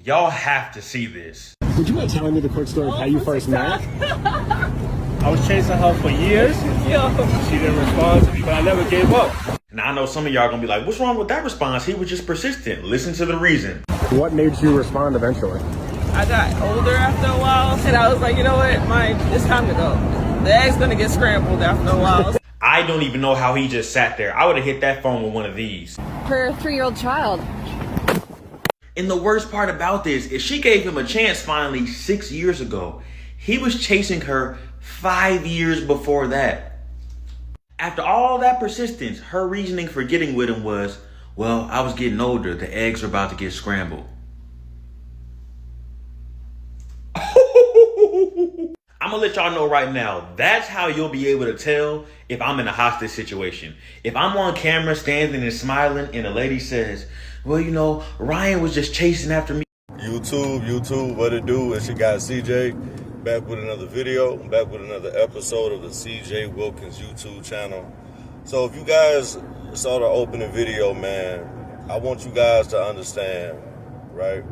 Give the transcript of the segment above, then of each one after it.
Y'all have to see this. Would you mind telling me the quick story of how you first met? I was chasing her for years. She didn't respond to me, but I never gave up. Now I know some of y'all gonna be like, what's wrong with that response? He was just persistent. Listen to the reason. What made you respond eventually? I got older after a while, and I was like, you know what, it's time to go. The egg's gonna get scrambled after a while. I don't even know how he just sat there. I would have hit that phone with one of these. Her 3-year-old child. And the worst part about this is she gave him a chance finally 6 years ago. He was chasing her 5 years before that. After all that persistence, her reasoning for getting with him was, well, I was getting older. The eggs are about to get scrambled. I'm gonna let y'all know right now, that's how you'll be able to tell if I'm in a hostage situation. If I'm on camera standing and smiling and a lady says, well, you know, Ryan was just chasing after me. YouTube, what it do? It's your guy CJ, back with another video, back with another episode of the CJ Wilkins YouTube channel. So if you guys saw the opening video, man, I want you guys to understand, right?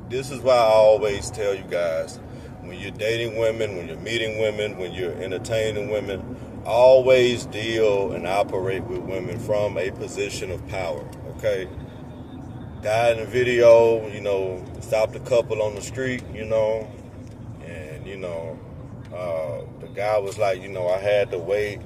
This is why I always tell you guys, when you're dating women, when you're meeting women, when you're entertaining women, always deal and operate with women from a position of power, okay? Guy in the video, you know, stopped a couple on the street, you know, and, you know, the guy was like, you know, I had to wait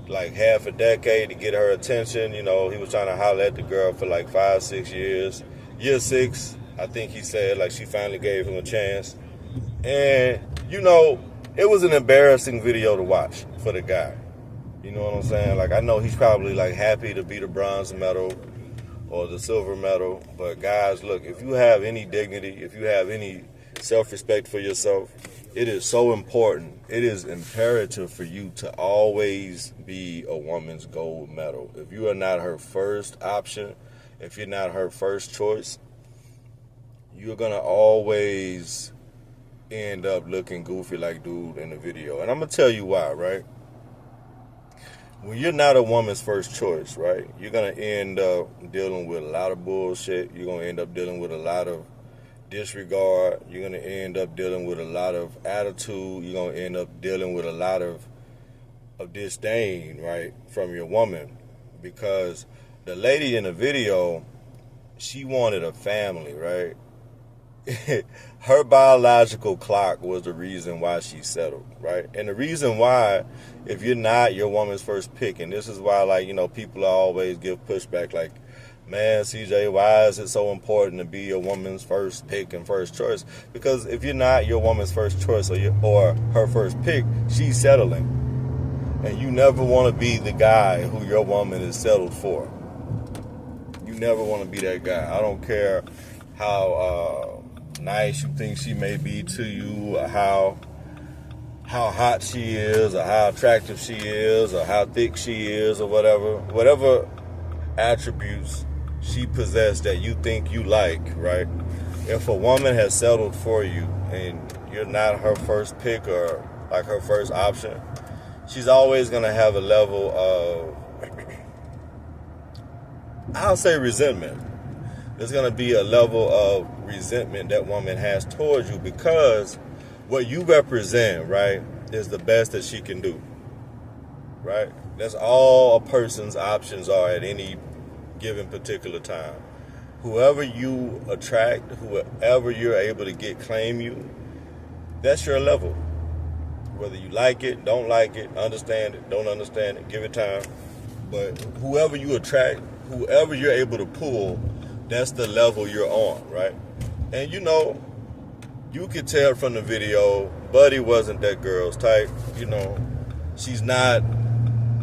like half a decade to get her attention. You know, he was trying to holler at the girl for like 5-6 years. Year 6, I think he said, like, she finally gave him a chance. And, you know, it was an embarrassing video to watch for the guy. You know what I'm saying? Like, I know he's probably, like, happy to be the bronze medal or the silver medal. But, guys, look, if you have any dignity, if you have any self-respect for yourself, it is so important. It is imperative for you to always be a woman's gold medal. If you are not her first option, if you're not her first choice, you're going to always end up looking goofy like dude in the video. And I'm going to tell you why, right? When you're not a woman's first choice, right, you're going to end up dealing with a lot of bullshit. You're going to end up dealing with a lot of disregard. You're going to end up dealing with a lot of attitude. You're going to end up dealing with a lot of disdain, right, from your woman. Because the lady in the video, she wanted a family, right? Her biological clock was the reason why she settled, right? And the reason why, if you're not your woman's first pick, and this is why, like, you know, people always give pushback, like, man, CJ, why is it so important to be your woman's first pick and first choice? Because if you're not your woman's first choice or her first pick, she's settling. And you never want to be the guy who your woman is settled for. You never want to be that guy. I don't care how nice you think she may be to you, or how hot she is, or how attractive she is, or how thick she is, or whatever attributes she possessed that you think you like, right? If a woman has settled for you and you're not her first pick or like her first option, she's always going to have a level of, I'll say, resentment. There's going to be a level of resentment that woman has towards you because what you represent, right, is the best that she can do, right? That's all a person's options are at any given particular time. Whoever you attract, whoever you're able to claim you, that's your level. Whether you like it, don't like it, understand it, don't understand it, give it time. But whoever you attract, whoever you're able to pull, that's the level you're on, right? And you know, you could tell from the video, Buddy wasn't that girl's type. You know, she's not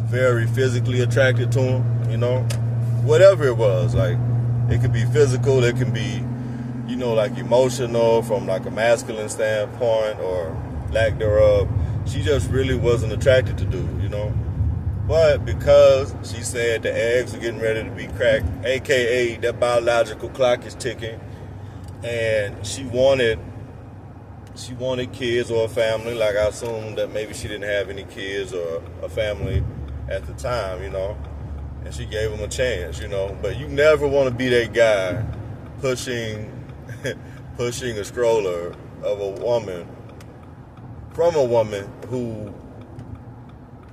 very physically attracted to him, you know. Whatever it was, like, it could be physical, it can be, you know, like emotional from like a masculine standpoint or lack thereof. She just really wasn't attracted to dude, you know. But because she said the eggs are getting ready to be cracked, aka that biological clock is ticking, and she wanted kids or a family. Like, I assumed that maybe she didn't have any kids or a family at the time, you know, and she gave him a chance, you know. But you never want to be that guy pushing pushing a stroller of a woman from a woman who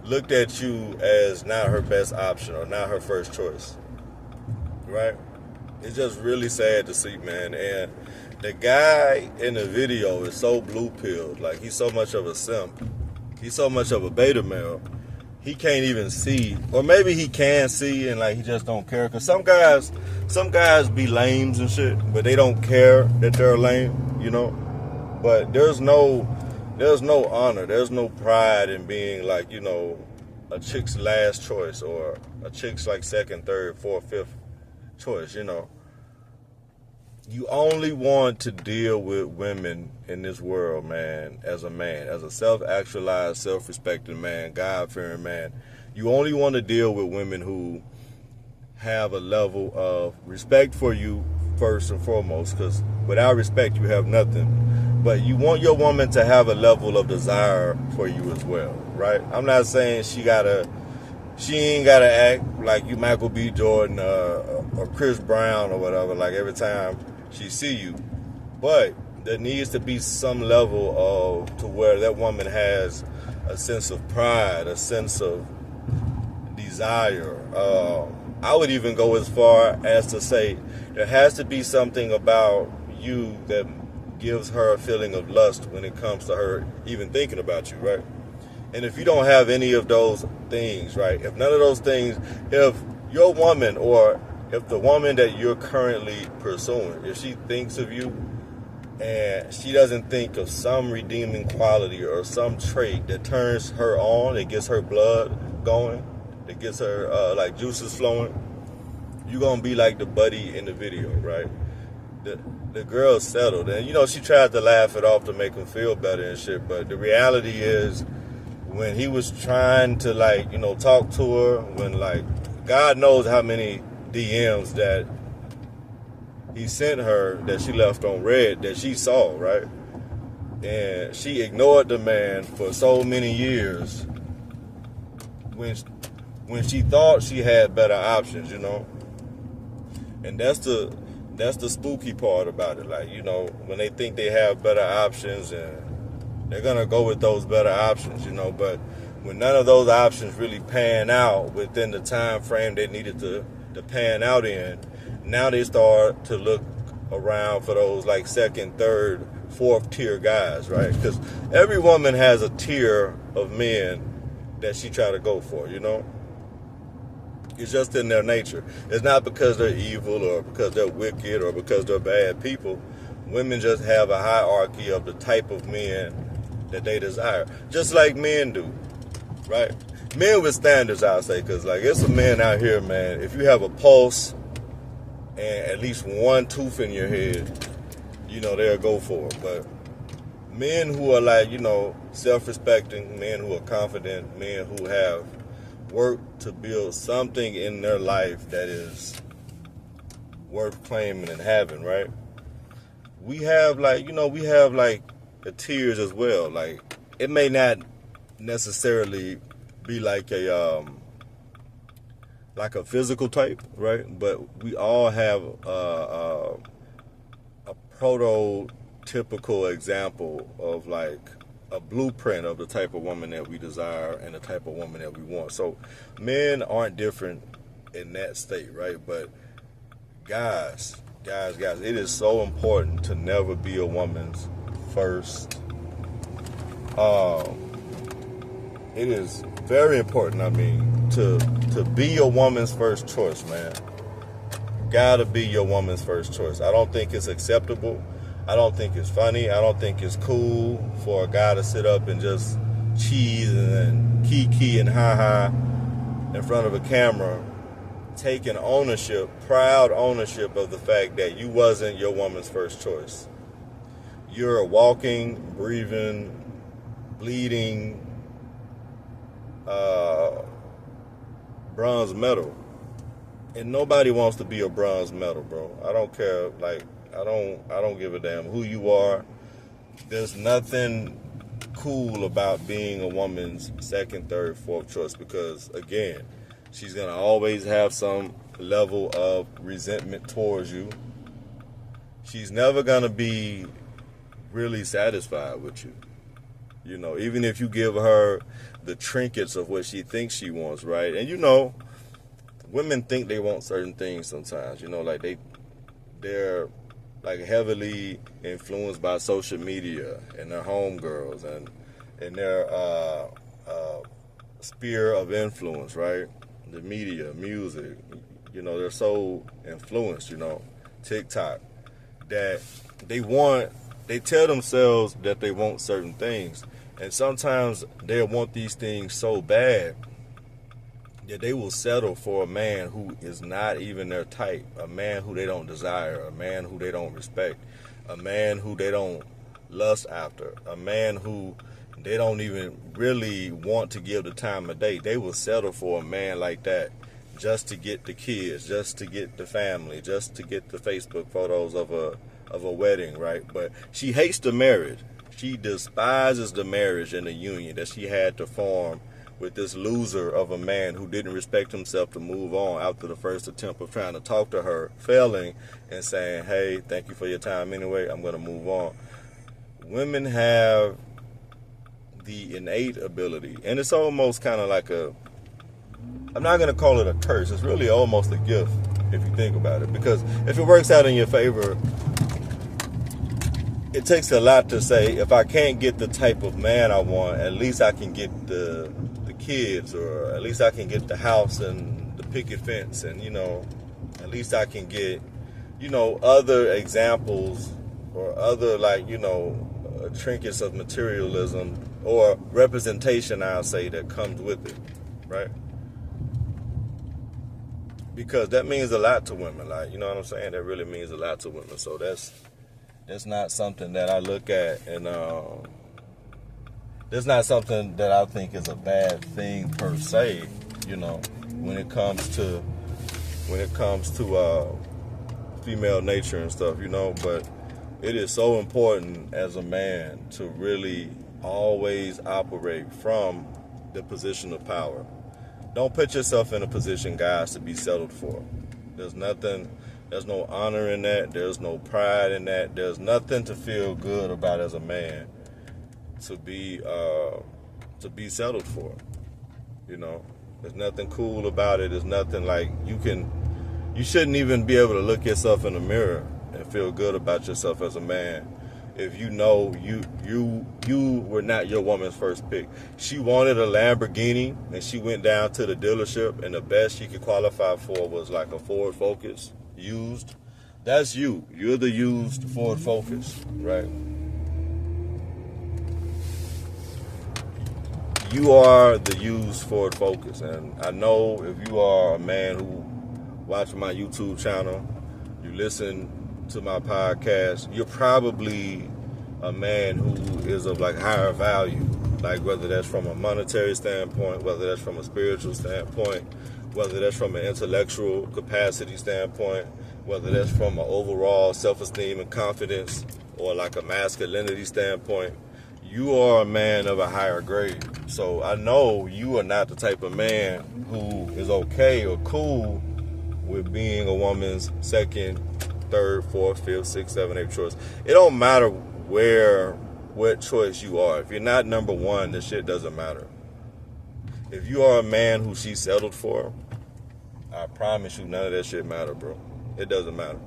looked at you as not her best option or not her first choice, right? It's just really sad to see, man. And the guy in the video is so blue-pilled. Like, he's so much of a simp. He's so much of a beta male. He can't even see, or maybe he can see and like he just don't care. Cause some guys be lames and shit, but they don't care that they're lame, you know. But there's no honor, there's no pride in being like, you know, a chick's last choice or a chick's like second, third, fourth, fifth choice, you know. You only want to deal with women in this world, man, as a self-actualized, self-respecting man, God-fearing man. You only want to deal with women who have a level of respect for you first and foremost, because without respect, you have nothing. But you want your woman to have a level of desire for you as well, right? I'm not saying she ain't gotta act like you Michael B. Jordan or Chris Brown or whatever, like every time she see you. But there needs to be some level of to where that woman has a sense of pride, a sense of desire. I would even go as far as to say there has to be something about you that gives her a feeling of lust when it comes to her even thinking about you, right? And if you don't have any of those things, right, if none of those things, if your woman or if the woman that you're currently pursuing, if she thinks of you and she doesn't think of some redeeming quality or some trait that turns her on, that gets her blood going, that gets her like juices flowing, you're gonna be like the buddy in the video, right? The girl settled, and you know she tried to laugh it off to make him feel better and shit, but the reality is when he was trying to like, you know, talk to her, when like God knows how many DMs that he sent her that she left on read that she saw, right? And she ignored the man for so many years when she thought she had better options, you know. And that's the spooky part about it. Like, you know, when they think they have better options and they're gonna go with those better options, you know, but when none of those options really pan out within the time frame they needed to pan out in, now they start to look around for those like second, third, fourth tier guys, right? Because every woman has a tier of men that she try to go for, you know? It's just in their nature. It's not because they're evil or because they're wicked or because they're bad people. Women just have a hierarchy of the type of men that they desire, just like men do, right? Men with standards, I'll say, because like it's some men out here, man, if you have a pulse and at least one tooth in your head, you know, they'll go for it. But men who are like, you know, self-respecting, men who are confident, men who have worked to build something in their life that is worth claiming and having, right? We have like, you know, we have like the tiers as well. Like, it may not necessarily be like a physical type, right? But we all have a prototypical example of like a blueprint of the type of woman that we desire and the type of woman that we want. So men aren't different in that state, right? But guys, it is so important to never be a woman's first. It is very important, I mean, to be your woman's first choice, man. Gotta be your woman's first choice. I don't think it's acceptable. I don't think it's funny. I don't think it's cool for a guy to sit up and just cheese and kiki and ha-ha in front of a camera, taking ownership, proud ownership of the fact that you wasn't your woman's first choice. You're a walking, breathing, bleeding bronze medal. And nobody wants to be a bronze medal, bro. I don't care, like, I don't give a damn who you are. There's nothing cool about being a woman's second, third, fourth choice because, again, she's going to always have some level of resentment towards you. she's never gonna be really satisfied with you. You know, even if you give her the trinkets of what she thinks she wants, right? And you know, women think they want certain things sometimes. You know, like they're like heavily influenced by social media and their homegirls and their sphere of influence, right? The media, music, you know, they're so influenced, you know, TikTok, that they tell themselves that they want certain things. And sometimes they want these things so bad that they will settle for a man who is not even their type, a man who they don't desire, a man who they don't respect, a man who they don't lust after, a man who they don't even really want to give the time of day. They will settle for a man like that just to get the kids, just to get the family, just to get the Facebook photos of a wedding, right? But she hates the marriage. She despises the marriage and the union that she had to form with this loser of a man who didn't respect himself to move on after the first attempt of trying to talk to her, failing and saying, hey, thank you for your time anyway, I'm going to move on. Women have the innate ability, and it's almost kind of like I'm not going to call it a curse, it's really almost a gift if you think about it, because if it works out in your favor, it takes a lot to say, if I can't get the type of man I want, at least I can get the kids, or at least I can get the house and the picket fence, and, you know, at least I can get, you know, other examples or other, like, you know, trinkets of materialism or representation, I'll say, that comes with it, right? Because that means a lot to women, like, you know what I'm saying? That really means a lot to women. So that's not something that I look at, and that's not something that I think is a bad thing per se, you know, when it comes to female nature and stuff, you know. But it is so important as a man to really always operate from the position of power. Don't put yourself in a position, guys, to be settled for. There's no honor in that. There's no pride in that. There's nothing to feel good about as a man to be settled for. You know, there's nothing cool about it. There's nothing like you shouldn't even be able to look yourself in the mirror and feel good about yourself as a man if you know you were not your woman's first pick. She wanted a Lamborghini and she went down to the dealership and the best she could qualify for was like a Ford Focus used. That's you. You're the used Ford Focus, right? You are the used Ford Focus. And I know if you are a man who watch my YouTube channel, you listen to my podcast, you're probably a man who is of like higher value, like whether that's from a monetary standpoint, whether that's from a spiritual standpoint, whether that's from an intellectual capacity standpoint, whether that's from an overall self-esteem and confidence, or like a masculinity standpoint. You are a man of a higher grade. So I know you are not the type of man who is okay or cool with being a woman's second, third, fourth, fifth, sixth, seventh, eighth choice. It don't matter what choice you are. If you're not number one, the shit doesn't matter. If you are a man who she settled for, I promise you none of that shit matter, bro. It doesn't matter.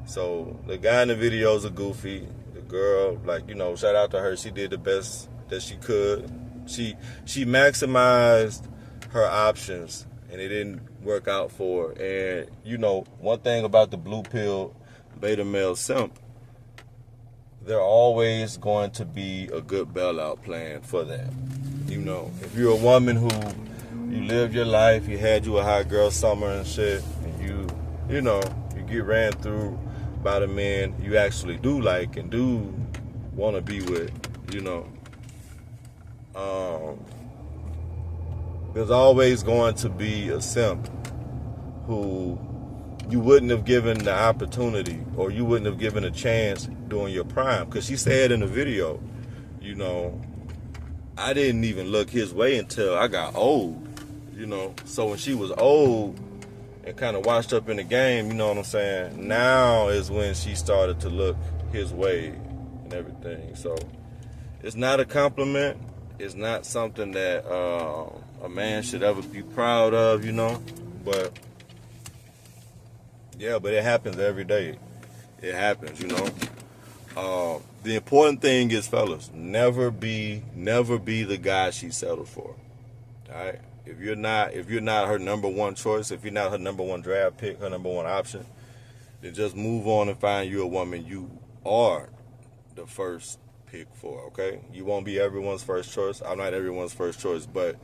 So the guy in the videos are goofy. The girl, like, you know, shout out to her. She did the best that she could. She maximized her options, and it didn't work out for her. And, you know, one thing about the blue pill beta male simp, they're always going to be a good bailout plan for that. You know, if you're a woman who you lived your life, you had you a hot girl summer and shit, and you know, you get ran through by the men you actually do like and do want to be with, you know, there's always going to be a simp who you wouldn't have given the opportunity, or you wouldn't have given a chance during your prime. Because she said in the video, you know, I didn't even look his way until I got old, you know. So when she was old and kind of washed up in the game, you know what I'm saying? Now is when she started to look his way and everything. So it's not a compliment. It's not something that a man should ever be proud of, you know. But yeah, but it happens every day. It happens, you know. The important thing is, fellas, never be the guy she settled for. All right. If you're not her number one choice, if you're not her number one draft pick, her number one option, then just move on and find you a woman you are the first pick for, okay? You won't be everyone's first choice. I'm not everyone's first choice, but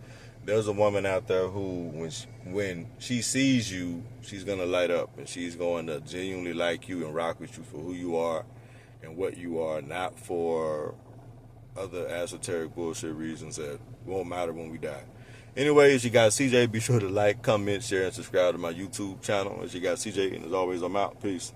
there's a woman out there who, when she sees you, she's going to light up, and she's going to genuinely like you and rock with you for who you are and what you are, not for other esoteric bullshit reasons that won't matter when we die. Anyways, you got CJ. Be sure to like, comment, share, and subscribe to my YouTube channel. As you got CJ, and as always, I'm out. Peace.